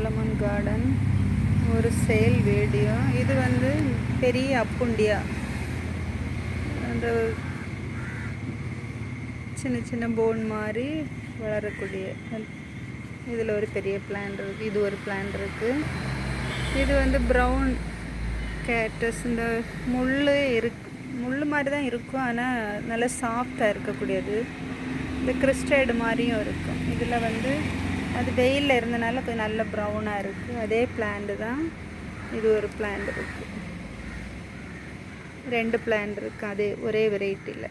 Solomon garden ஒரு sale video. இது வந்து பெரிய அப்புண்டியா, அந்த சின்ன சின்ன போன் மாதிரி வளரக்கூடிய இதில் ஒரு பெரிய பிளான்ட் இருக்குது. இது ஒரு பிளான்ட் இருக்குது. இது வந்து ப்ரௌன் கேட்டஸ். இந்த முள் மாதிரி தான் இருக்கும், ஆனால் நல்லா சாஃப்டாக இருக்கக்கூடியது. இந்த கிறிஸ்டைடு மாதிரியும் இருக்கும். இதில் வந்து அது வெயிலில் இருந்தனால கொஞ்சம் நல்ல ப்ரௌனாக இருக்குது. அதே பிளான்ட் தான். இது ஒரு பிளான்ட் இருக்குது. 2 பிளான்ட் இருக்குது அதே ஒரே வெரைட்டியில்.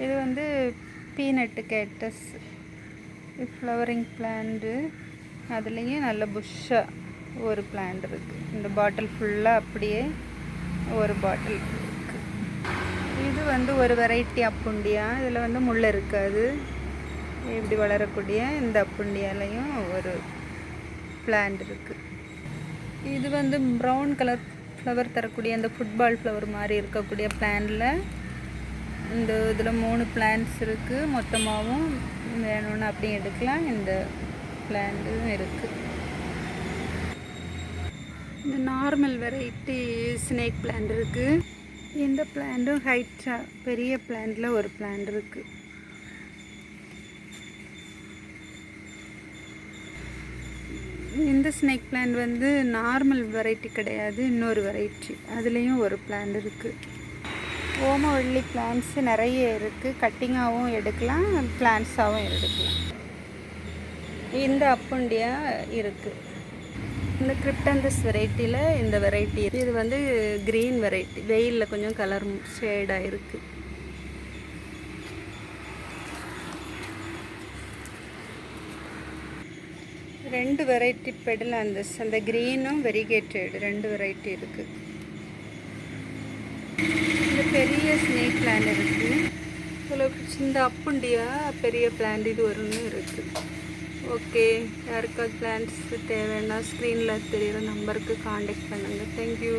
இது வந்து பீனட்டு கேட்டஸ் ஃப்ளவரிங் பிளான்ட்டு. அதுலேயும் நல்ல புஷ்ஷாக ஒரு பிளான்ட் இருக்குது. இந்த பாட்டில் ஃபுல்லாக அப்படியே ஒரு பாட்டில் இருக்குது. இது வந்து ஒரு வெரைட்டி அப்புண்டியா. இதில் வந்து முள் இருக்காது. இப்படி வளரக்கூடிய இந்த அப்புண்டியாலையும் ஒரு பிளான்ட் இருக்குது. இது வந்து ப்ரௌன் கலர் ஃப்ளவர் தரக்கூடிய அந்த ஃபுட்பால் ஃப்ளவர் மாதிரி இருக்கக்கூடிய பிளான்ட்டில் இந்த இதில் 3 பிளான்ட்ஸ் இருக்குது. மொத்தமாகவும் வேணும்னு அப்படியும் எடுக்கலாம். இந்த பிளான்ட்டும் இருக்குது. இந்த நார்மல் வெரைட்டி ஸ்னேக் பிளான்ட் இருக்குது. இந்த பிளான்ட்டும் ஹைட்டாக பெரிய பிளான்ட்டில் ஒரு பிளான்ட் இருக்குது. இந்த ஸ்னேக் பிளான்ட் வந்து நார்மல் வெரைட்டி கிடையாது, இன்னொரு வெரைட்டி. அதுலேயும் ஒரு பிளான்ட் இருக்குது. ஓமவள்ளி பிளான்ட்ஸ் நிறைய இருக்குது. கட்டிங்காகவும் எடுக்கலாம், பிளான்ட்ஸாகவும் எடுக்கலாம். இந்த அப்புண்டியா இருக்குது. இந்த கிரிப்டண்டஸ் வெரைட்டியில் இந்த வெரைட்டி. இது வந்து க்ரீன் வெரைட்டி. வெயிலில் கொஞ்சம் கலர் ஷேடாக இருக்குது. ரெண்டு வெரைட்டி பெடலாந்தஸ், அந்த க்ரீனும் வெரிகேட்டட், 2 வெரைட்டி இருக்குது. இந்த பெரிய ஸ்னேக் பிளான்ட் இருக்குது. இந்த அப்புண்டியா பெரிய பிளான்ட் இது ஒன்று இருக்குது. ஓகே, யாருக்காவது பிளான்ட்ஸ் தேவைன்னா ஸ்க்ரீனில் தெரிகிற நம்பருக்கு காண்டாக்ட் பண்ணுங்கள். தேங்க்யூ.